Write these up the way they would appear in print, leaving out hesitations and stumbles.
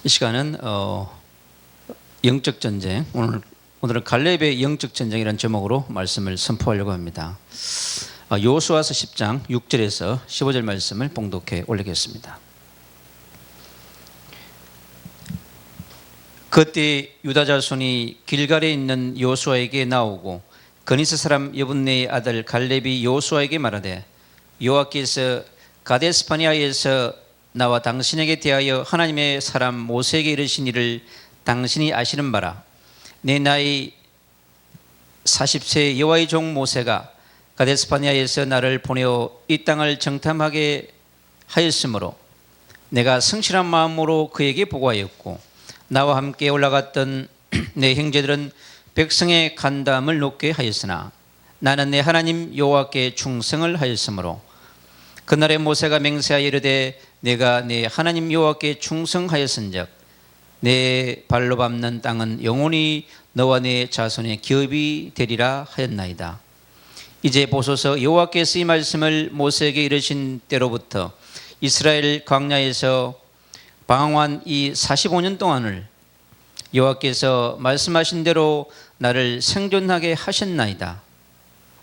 시간은 영적 전쟁, 오늘은 갈렙의 영적 전쟁이라는 제목으로 말씀을 선포하려고 합니다. 여호수아서 10장 6절에서 15절 말씀을 봉독해 올리겠습니다. 그때 유다 자손이 길갈에 있는 여호수아에게 나오고 그니스 사람 여분네의 아들 갈렙이 여호수아에게 말하되, 여호와께서 가데스바네아에서 나와 당신에게 대하여 하나님의 사람 모세에게 이르신 일을 당신이 아시는 바라. 내 나이 40세 여호와의 종 모세가 가데스바네아에서 나를 보내어 이 땅을 정탐하게 하였으므로 내가 성실한 마음으로 그에게 보고하였고, 나와 함께 올라갔던 내 형제들은 백성의 간담을 높게 하였으나 나는 내 하나님 여호와께 충성을 하였으므로 그날에 모세가 맹세하여 이르되, 내가 내 하나님 여호와께 충성하였은즉 내 발로 밟는 땅은 영원히 너와 내 자손의 기업이 되리라 하였나이다. 이제 보소서, 여호와께서 이 말씀을 모세에게 이르신 때로부터 이스라엘 광야에서 방황한 이 45년 동안을 여호와께서 말씀하신 대로 나를 생존하게 하셨나이다.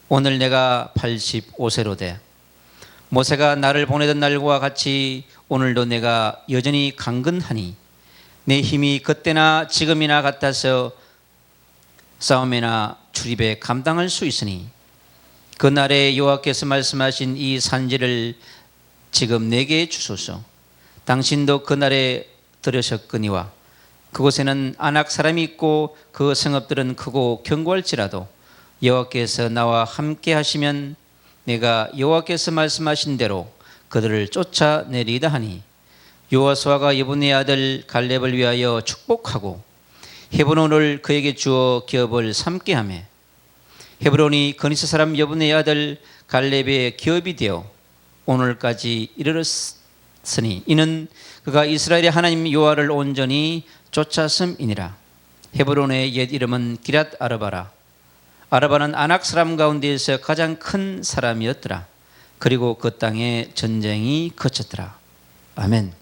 오늘 내가 85세로 돼 모세가 나를 보내던 날과 같이 오늘도 내가 여전히 강건하니 내 힘이 그때나 지금이나 같아서 싸움이나 출입에 감당할 수 있으니 그날에 여호와께서 말씀하신 이 산지를 지금 내게 주소서. 당신도 그날에 들으셨거니와 그곳에는 아낙 사람이 있고 그 성읍들은 크고 견고할지라도 여호와께서 나와 함께 하시면 내가 여호와께서 말씀하신 대로 그들을 쫓아내리다 하니, 여호수아가 여분의 아들 갈렙을 위하여 축복하고 헤브론을 그에게 주어 기업을 삼게 하며, 헤브론이 그니스 사람 여분의 아들 갈렙의 기업이 되어 오늘까지 이르렀으니 이는 그가 이스라엘의 하나님 여호와를 온전히 쫓았음이니라. 헤브론의 옛 이름은 기랏 아르바라. 아르바는 아낙 사람 가운데에서 가장 큰 사람이었더라. 그리고 그 땅에 전쟁이 그쳤더라. 아멘.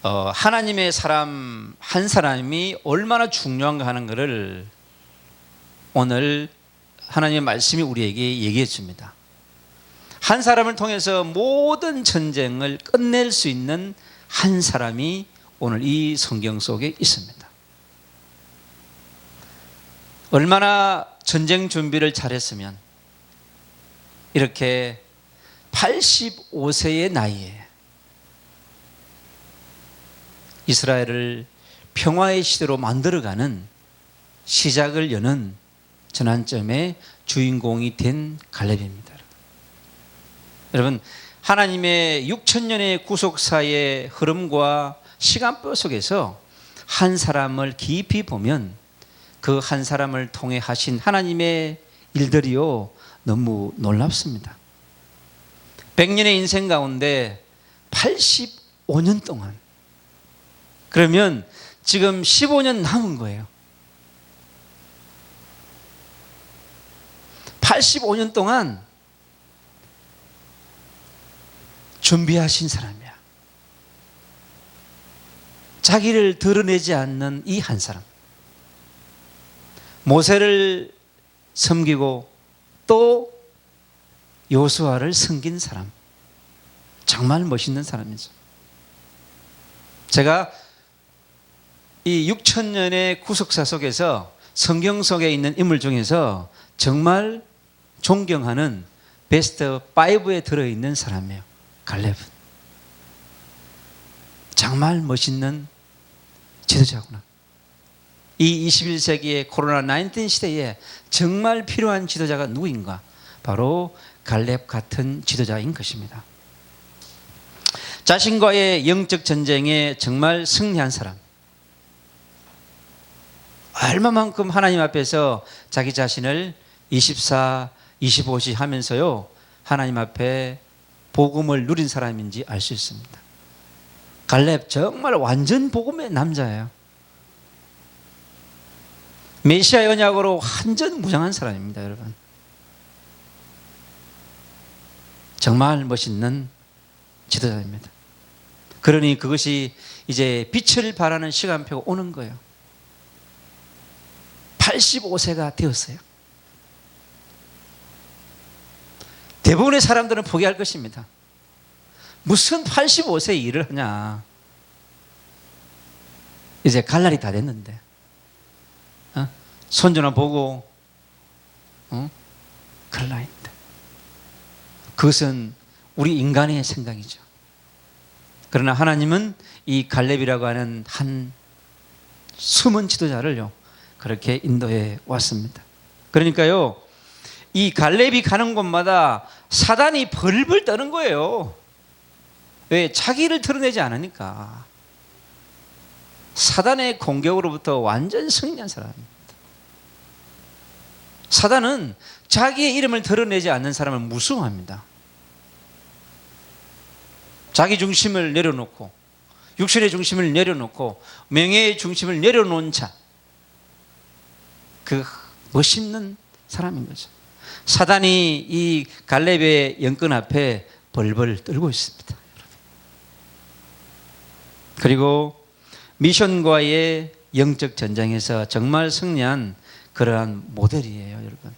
하나님의 사람 한 사람이 얼마나 중요한가 하는 것을 오늘 하나님의 말씀이 우리에게 얘기해 줍니다. 한 사람을 통해서 모든 전쟁을 끝낼 수 있는 한 사람이 오늘 이 성경 속에 있습니다. 얼마나 전쟁 준비를 잘했으면 이렇게 85세의 나이에 이스라엘을 평화의 시대로 만들어가는 시작을 여는 전환점의 주인공이 된 갈렙입니다. 여러분, 하나님의 6천년의 구속사의 흐름과 시간표 속에서 한 사람을 깊이 보면 그 한 사람을 통해 하신 하나님의 일들이요 너무 놀랍습니다. 100년의 인생 가운데 85년 동안, 그러면 지금 15년 남은 거예요. 85년 동안 준비하신 사람이야. 자기를 드러내지 않는 이 한 사람, 모세를 섬기고 또 여호수아를 섬긴 사람, 정말 멋있는 사람이죠. 제가 이 6천년의 구속사 속에서 성경 속에 있는 인물 중에서 정말 존경하는 베스트 5에 들어있는 사람이에요. 갈렙은 정말 멋있는 지도자구나. 이 21세기의 코로나19 시대에 정말 필요한 지도자가 누구인가? 바로 갈렙 같은 지도자인 것입니다. 자신과의 영적 전쟁에 정말 승리한 사람, 얼마만큼 하나님 앞에서 자기 자신을 24, 25시 하면서요 하나님 앞에 복음을 누린 사람인지 알 수 있습니다. 갈렙 정말 완전 복음의 남자예요. 메시아 언약으로 완전 무장한 사람입니다, 여러분. 정말 멋있는 지도자입니다. 그러니 그것이 이제 빛을 발하는 시간표가 오는 거예요. 85세가 되었어요. 대부분의 사람들은 포기할 것입니다. 무슨 85세 일을 하냐. 이제 갈 날이 다 됐는데. 손주나 보고 갈 나이인데. 그것은 우리 인간의 생각이죠. 그러나 하나님은 이 갈렙이라고 하는 한 숨은 지도자를요, 그렇게 인도해 왔습니다. 그러니까요, 이 갈렙이 가는 곳마다 사단이 벌벌 떠는 거예요. 왜? 자기를 드러내지 않으니까. 사단의 공격으로부터 완전 승리한 사람입니다. 사단은 자기의 이름을 드러내지 않는 사람을 무서워합니다. 자기 중심을 내려놓고, 육신의 중심을 내려놓고, 명예의 중심을 내려놓은 자, 그 멋있는 사람인 거죠. 사단이 이 갈렙의 영권 앞에 벌벌 떨고 있습니다. 그리고 미션과의 영적 전쟁에서 정말 승리한 그러한 모델이에요, 여러분.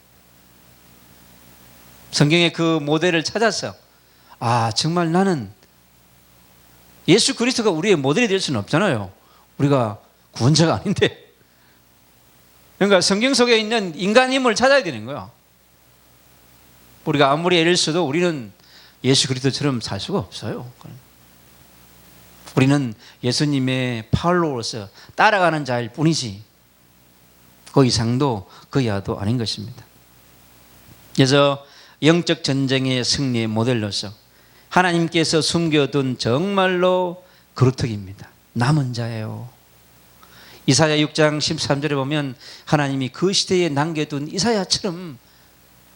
성경에 그 모델을 찾아서, 아, 정말 나는 예수 그리스도가 우리의 모델이 될 수는 없잖아요. 우리가 구원자가 아닌데. 그러니까 성경 속에 있는 인간임을 찾아야 되는 거야. 우리가 아무리 애를 써도 우리는 예수 그리스도처럼 살 수가 없어요. 우리는 예수님의 팔로워로서 따라가는 자일 뿐이지 그 이상도 그 이하도 아닌 것입니다. 그래서 영적 전쟁의 승리의 모델로서 하나님께서 숨겨둔 정말로 그루터기입니다. 남은 자예요. 이사야 6장 13절에 보면 하나님이 그 시대에 남겨둔 이사야처럼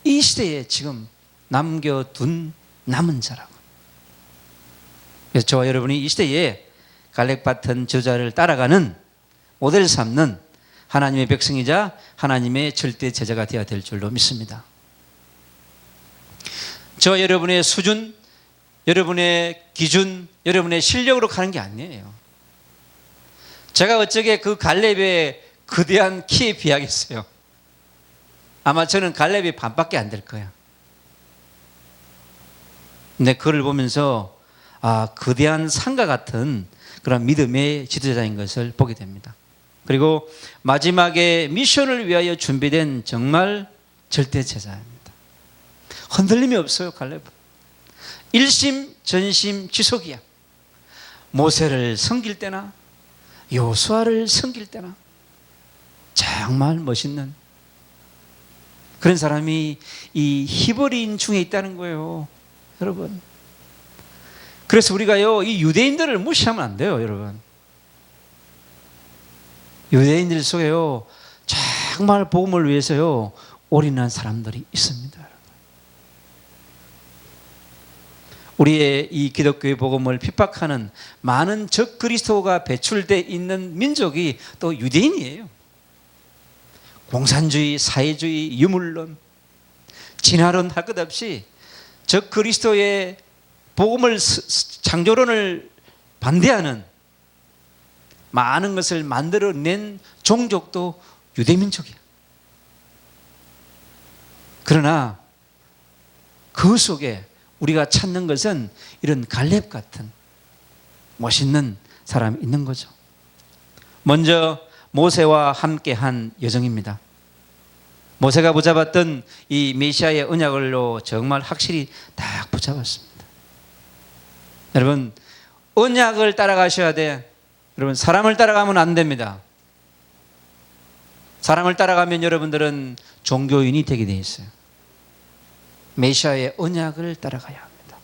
이 시대에 지금 남겨둔 남은 자라고. 그래서 저와 여러분이 이 시대에 갈렙 같은 저자를 따라가는 모델 삼는 하나님의 백성이자 하나님의 절대 제자가 되어야 될 줄로 믿습니다. 저와 여러분의 수준, 여러분의 기준, 여러분의 실력으로 가는 게 아니에요. 제가 어쩌게 그 갈렙의 거대한 키에 비하겠어요. 아마 저는 갈렙이 반밖에 안 될 거야. 근데 그를 보면서 아, 거대한 산과 같은 그런 믿음의 지도자인 것을 보게 됩니다. 그리고 마지막에 미션을 위하여 준비된 정말 절대 제자입니다. 흔들림이 없어요, 갈렙은. 일심 전심 지속이야. 모세를 섬길 때나 여호수아를 섬길 때나 정말 멋있는 그런 사람이 이 히브리인 중에 있다는 거예요, 여러분. 그래서 우리가요, 이 유대인들을 무시하면 안 돼요, 여러분. 유대인들 속에요, 정말 복음을 위해서요, 올인한 사람들이 있습니다. 우리의 이 기독교의 복음을 핍박하는 많은 적 그리스도가 배출되어 있는 민족이 또 유대인이에요. 공산주의, 사회주의, 유물론, 진화론 할 것 없이 적 그리스도의 복음을, 창조론을 반대하는 많은 것을 만들어낸 종족도 유대민족이야. 그러나 그 속에 우리가 찾는 것은 이런 갈렙 같은 멋있는 사람이 있는 거죠. 먼저 모세와 함께한 여정입니다. 모세가 붙잡았던 이 메시아의 언약을로 정말 확실히 딱 붙잡았습니다. 여러분, 언약을 따라가셔야 돼. 여러분, 사람을 따라가면 안 됩니다. 사람을 따라가면 여러분들은 종교인이 되게 돼 있어요. 메시아의 언약을 따라가야 합니다.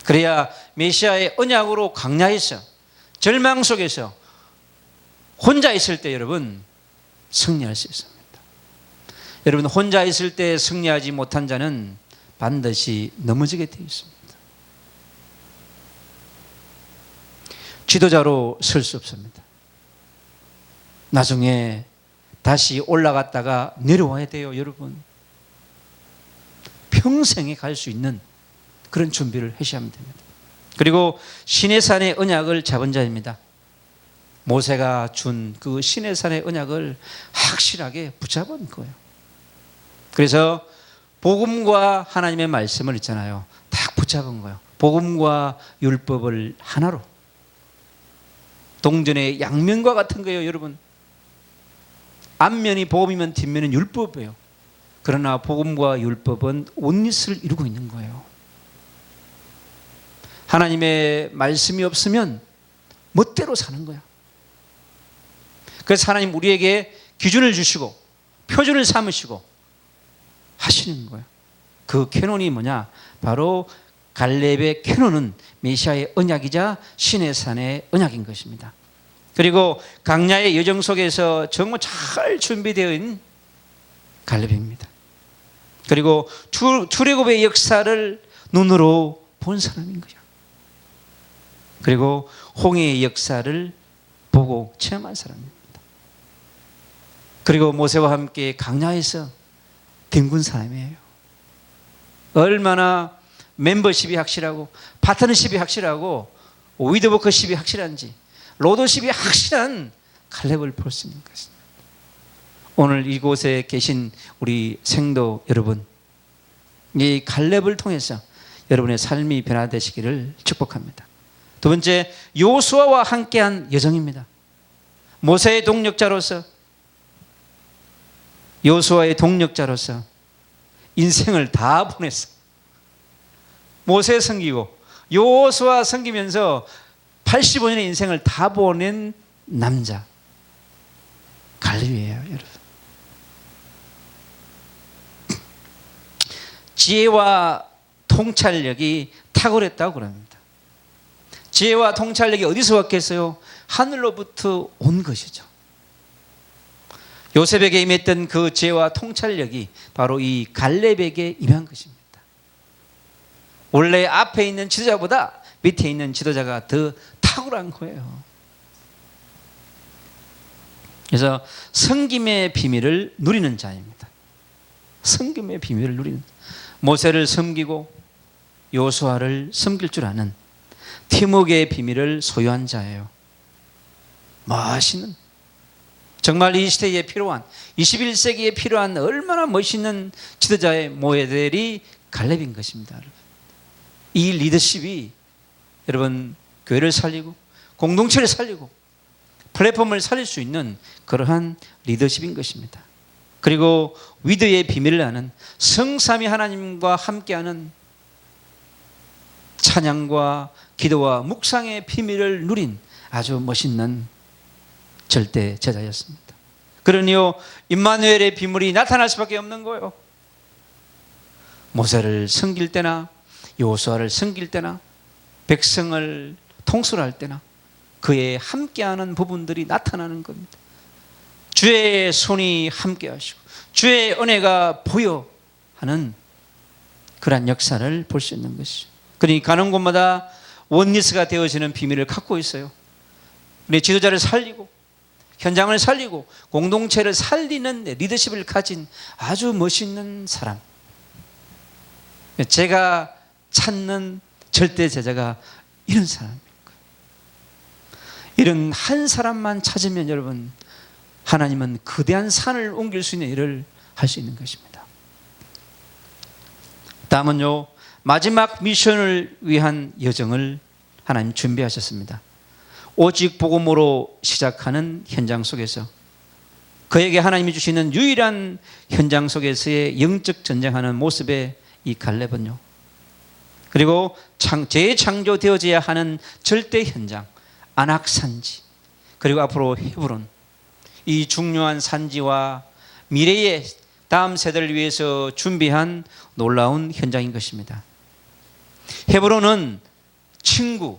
그래야 메시아의 언약으로 광야에서 절망 속에서 혼자 있을 때 여러분 승리할 수 있습니다. 여러분, 혼자 있을 때 승리하지 못한 자는 반드시 넘어지게 되어 있습니다. 지도자로 설 수 없습니다. 나중에 다시 올라갔다가 내려와야 돼요, 여러분. 평생에 갈 수 있는 그런 준비를 하셔야 됩니다. 그리고 시내산의 언약을 잡은 자입니다. 모세가 준 그 시내산의 언약을 확실하게 붙잡은 거예요. 그래서 복음과 하나님의 말씀을 있잖아요. 딱 붙잡은 거예요. 복음과 율법을 하나로. 동전의 양면과 같은 거예요, 여러분. 앞면이 복음이면 뒷면은 율법이에요. 그러나 복음과 율법은 온릿을 이루고 있는 거예요. 하나님의 말씀이 없으면 멋대로 사는 거야. 그래서 하나님 우리에게 기준을 주시고 표준을 삼으시고 하시는 거예요. 그 캐논이 뭐냐? 바로 갈렙의 캐논은 메시아의 언약이자 시내산의 언약인 것입니다. 그리고 강야의 여정 속에서 정말 잘 준비되어 있는 갈렙입니다. 그리고 출애굽의 역사를 눈으로 본 사람인 거죠. 그리고 홍해의 역사를 보고 체험한 사람입니다. 그리고 모세와 함께 강야에서 뒹군 사람이에요. 얼마나 멤버십이 확실하고 파트너십이 확실하고 위드워크십이 확실한지 로더십이 확실한 갈렙을 볼 수 있는 것입니다. 오늘 이곳에 계신 우리 생도 여러분, 이 갈렙을 통해서 여러분의 삶이 변화되시기를 축복합니다. 두 번째, 요수아와 함께한 여정입니다. 모세의 동력자로서, 요수아의 동력자로서 인생을 다 보냈어. 모세 섬기고 요수아 섬기면서 85년의 인생을 다 보낸 남자 갈렙이에요, 여러분. 지혜와 통찰력이 탁월했다고 그럽니다. 지혜와 통찰력이 어디서 왔겠어요? 하늘로부터 온 것이죠. 요셉에게 임했던 그 지혜와 통찰력이 바로 이 갈렙에게 임한 것입니다. 원래 앞에 있는 지도자보다 밑에 있는 지도자가 더 탁월한 거예요. 그래서 섬김의 비밀을 누리는 자입니다. 섬김의 비밀을 누리는, 모세를 섬기고 요수아를 섬길 줄 아는 팀워크의 비밀을 소유한 자예요. 멋있는, 정말 이 시대에 필요한, 21세기에 필요한 얼마나 멋있는 지도자의 모델이 갈렙인 것입니다. 이 리더십이 여러분 교회를 살리고 공동체를 살리고 플랫폼을 살릴 수 있는 그러한 리더십인 것입니다. 그리고 위드의 비밀을 아는, 성삼위 하나님과 함께하는 찬양과 기도와 묵상의 비밀을 누린 아주 멋있는 절대 제자였습니다. 그러니요, 임마누엘의 비밀이 나타날 수밖에 없는 거예요. 모세를 섬길 때나 요수아를 섬길 때나 백성을 통솔할 때나 그의 함께하는 부분들이 나타나는 겁니다. 주의 손이 함께하시고 주의 은혜가 보여 하는 그러한 역사를 볼 수 있는 것이죠. 그러니 가는 곳마다 원리스가 되어지는 비밀을 갖고 있어요. 우리 지도자를 살리고 현장을 살리고 공동체를 살리는 리더십을 가진 아주 멋있는 사람. 제가 찾는 절대 제자가 이런 사람입니다. 이런 한 사람만 찾으면 여러분, 하나님은 거대한 산을 옮길 수 있는 일을 할 수 있는 것입니다. 다음은요, 마지막 미션을 위한 여정을 하나님 준비하셨습니다. 오직 복음으로 시작하는 현장 속에서 그에게 하나님이 주시는 유일한 현장 속에서의 영적 전쟁하는 모습의 이 갈렙은요, 그리고 재창조되어져야 하는 절대 현장 안악산지, 그리고 앞으로 헤브론, 이 중요한 산지와 미래의 다음 세대를 위해서 준비한 놀라운 현장인 것입니다. 헤브론은 친구,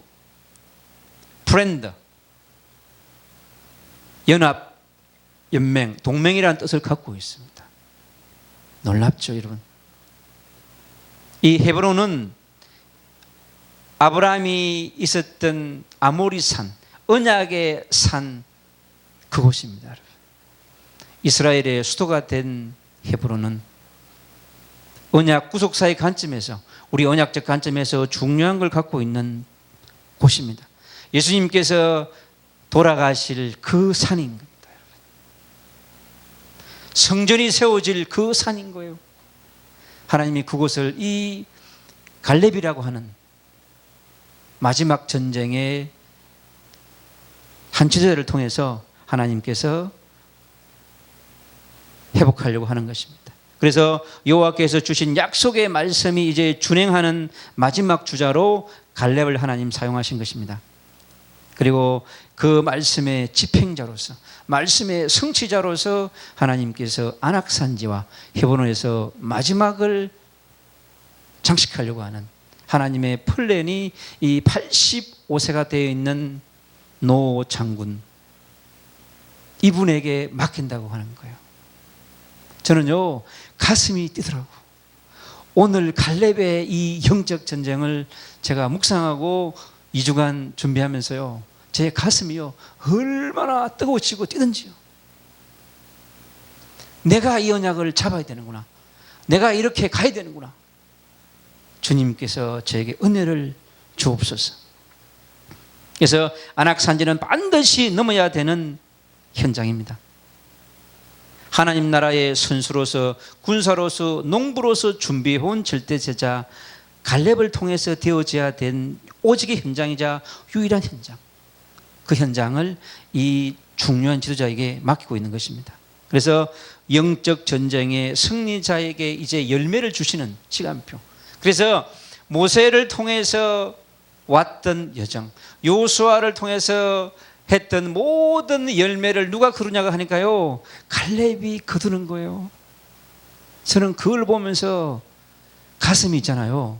프렌드, 연합, 연맹, 동맹이라는 뜻을 갖고 있습니다. 놀랍죠, 여러분? 이 헤브론은 아브라함이 있었던 아모리산, 언약의 산, 그곳입니다. 여러분. 이스라엘의 수도가 된 헤브론은 언약 구속사의 관점에서, 우리 언약적 관점에서 중요한 걸 갖고 있는 곳입니다. 예수님께서 돌아가실 그 산인 겁니다. 성전이 세워질 그 산인 거예요. 하나님이 그곳을 이 갈렙이라고 하는 마지막 전쟁의 한 주제를 통해서 하나님께서 회복하려고 하는 것입니다. 그래서 여호와께서 주신 약속의 말씀이 이제 준행하는 마지막 주자로 갈렙을 하나님 사용하신 것입니다. 그리고 그 말씀의 집행자로서, 말씀의 성취자로서 하나님께서 안악산지와 헤브론에서 마지막을 장식하려고 하는 하나님의 플랜이 이 85세가 되어 있는 노 장군, 이분에게 맡긴다고 하는 거예요. 저는요, 가슴이 뛰더라고. 오늘 갈렙의 이 영적 전쟁을 제가 묵상하고 2주간 준비하면서요, 제 가슴이요, 얼마나 뜨거워지고 뛰던지요. 내가 이 언약을 잡아야 되는구나. 내가 이렇게 가야 되는구나. 주님께서 저에게 은혜를 주옵소서. 그래서 안악산지는 반드시 넘어야 되는 현장입니다. 하나님 나라의 선수로서, 군사로서, 농부로서 준비해온 절대제자 갈렙을 통해서 되어져야 된 오직의 현장이자 유일한 현장, 그 현장을 이 중요한 지도자에게 맡기고 있는 것입니다. 그래서 영적 전쟁의 승리자에게 이제 열매를 주시는 시간표. 그래서 모세를 통해서 왔던 여정, 요수아를 통해서 했던 모든 열매를 누가 거두냐고 하니까요, 갈렙이 거두는 거예요. 저는 그걸 보면서 가슴이 있잖아요.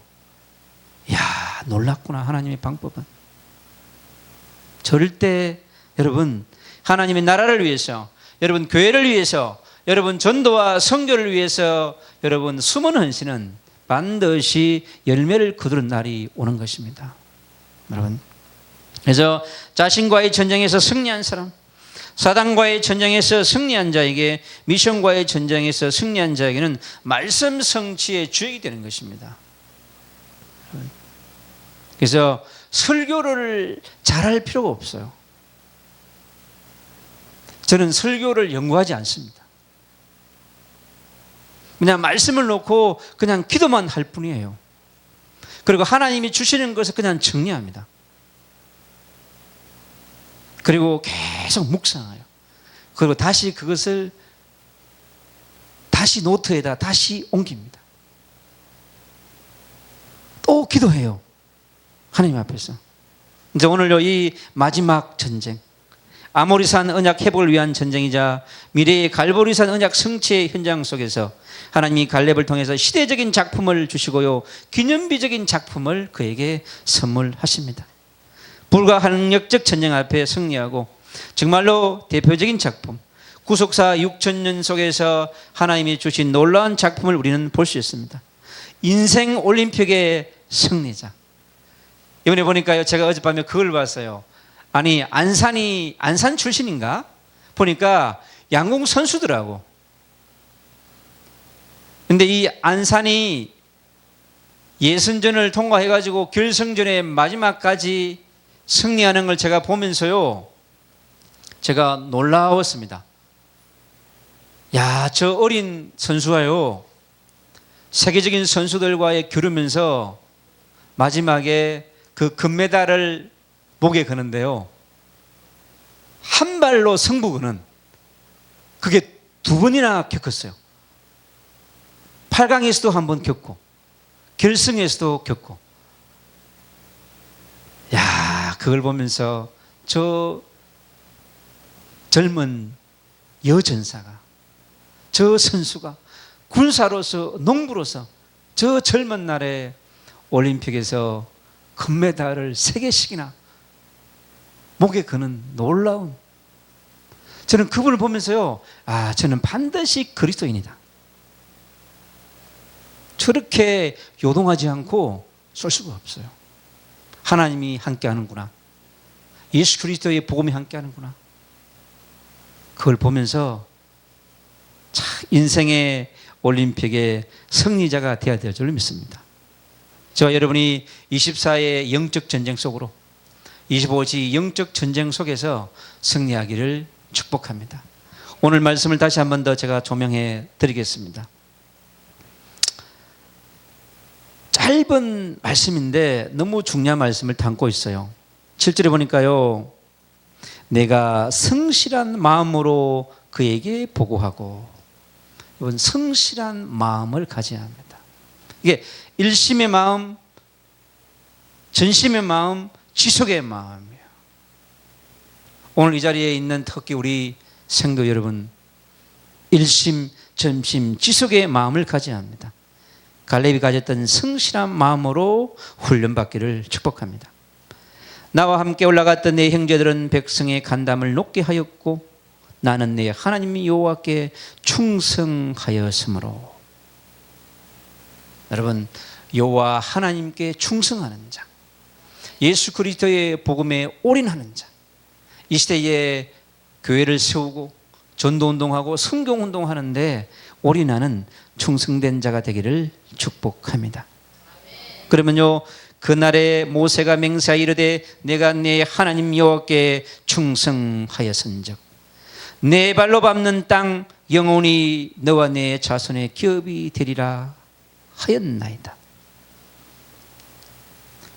이야, 놀랍구나, 하나님의 방법은. 절대 여러분, 하나님의 나라를 위해서, 여러분 교회를 위해서, 여러분 전도와 선교를 위해서 여러분 숨은 헌신은 반드시 열매를 거두는 날이 오는 것입니다. 여러분, 그래서 자신과의 전쟁에서 승리한 사람, 사단과의 전쟁에서 승리한 자에게, 미션과의 전쟁에서 승리한 자에게는 말씀 성취의 주역이 되는 것입니다. 그래서 설교를 잘할 필요가 없어요. 저는 설교를 연구하지 않습니다. 그냥 말씀을 놓고 그냥 기도만 할 뿐이에요. 그리고 하나님이 주시는 것을 그냥 정리합니다. 그리고 계속 묵상해요. 그리고 다시 그것을 다시 노트에다 다시 옮깁니다. 또 기도해요. 하나님 앞에서. 이제 오늘요, 이 마지막 전쟁, 아모리산 언약 회복을 위한 전쟁이자 미래의 갈보리산 언약 성취의 현장 속에서 하나님이 갈렙을 통해서 시대적인 작품을 주시고요, 기념비적인 작품을 그에게 선물하십니다. 불가항력적 전쟁 앞에 승리하고 정말로 대표적인 작품, 구속사 6,000년 속에서 하나님이 주신 놀라운 작품을 우리는 볼 수 있습니다. 인생 올림픽의 승리자. 이번에 보니까요, 제가 어젯밤에 그걸 봤어요. 아니, 안산 출신인가? 보니까 양궁 선수더라고. 근데 이 안산이 예선전을 통과해가지고 결승전의 마지막까지 승리하는 걸 제가 보면서요, 제가 놀라웠습니다. 야, 저 어린 선수가요, 세계적인 선수들과의 겨루면서 마지막에 그 금메달을 목에 거는데요, 한 발로 승부 거는, 그게 2번이나 겪었어요. 8강에서도 한 번 겪고 결승에서도 겪고. 야, 그걸 보면서 저 젊은 여전사가, 저 선수가 군사로서, 농부로서 저 젊은 날에 올림픽에서 금메달을 3개씩이나 목에 거는 놀라운, 저는 그분을 보면서요, 아, 저는 반드시 그리스도인이다. 저렇게 요동하지 않고 쏠 수가 없어요. 하나님이 함께 하는구나, 예수 그리스도의 복음이 함께 하는구나. 그걸 보면서 참 인생의 올림픽의 승리자가 되어야 될 줄 믿습니다. 저와 여러분이 24의 영적 전쟁 속으로 25지 영적 전쟁 속에서 승리하기를 축복합니다. 오늘 말씀을 다시 한 번 더 제가 조명해 드리겠습니다. 짧은 말씀인데 너무 중요한 말씀을 담고 있어요. 7절에 보니까요, 내가 성실한 마음으로 그에게 보고하고. 이건 성실한 마음을 가져야 합니다. 이게 일심의 마음, 전심의 마음, 지속의 마음이에요. 오늘 이 자리에 있는 특히 우리 성도 여러분, 일심, 전심, 지속의 마음을 가져야 합니다. 갈렙이 가졌던 성실한 마음으로 훈련받기를 축복합니다. 나와 함께 올라갔던 내 형제들은 백성의 간담을 높게 하였고 나는 내 하나님 여호와께 충성하였으므로. 여러분, 여호와 하나님께 충성하는 자, 예수 그리스도의 복음에 올인하는 자, 이 시대에 교회를 세우고 전도운동하고 성경운동하는데 올인하는 충성된 자가 되기를 축복합니다. 그러면요, 그날에 모세가 맹세하여 이르되 내가 내 하나님 여호와께 충성하였은즉 내 발로 밟는 땅 영원히 너와 내 자손의 기업이 되리라 하였나이다.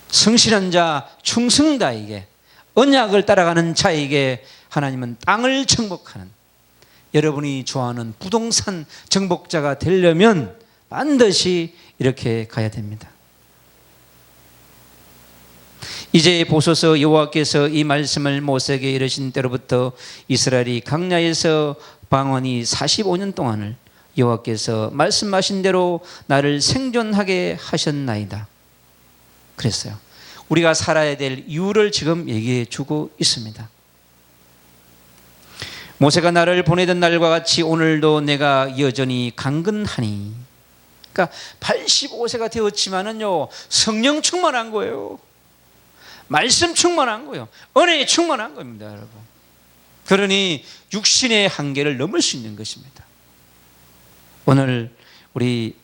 성실한 자, 충성자에게, 언약을 따라가는 자에게 하나님은 땅을 정복하는, 여러분이 좋아하는 부동산 정복자가 되려면 반드시 이렇게 가야 됩니다. 이제 보소서, 여호와께서 이 말씀을 모세에게 이르신 때로부터 이스라엘이 광야에서 방언이 45년 동안을 여호와께서 말씀하신 대로 나를 생존하게 하셨나이다. 그랬어요. 우리가 살아야 될 이유를 지금 얘기해 주고 있습니다. 모세가 나를 보내던 날과 같이 오늘도 내가 여전히 강건하니. 그러니까 85세가 되었지만은요, 성령 충만한 거예요. 말씀 충만한 거예요. 은혜에 충만한 겁니다, 여러분. 그러니 육신의 한계를 넘을 수 있는 것입니다. 오늘 우리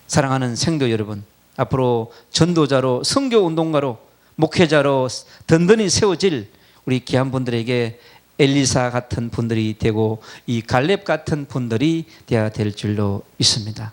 사랑하는 성도 여러분, 앞으로 전도자로, 선교운동가로, 목회자로 든든히 세워질 우리 귀한 분들에게 엘리사 같은 분들이 되고 이 갈렙 같은 분들이 되어야 될 줄로 있습니다.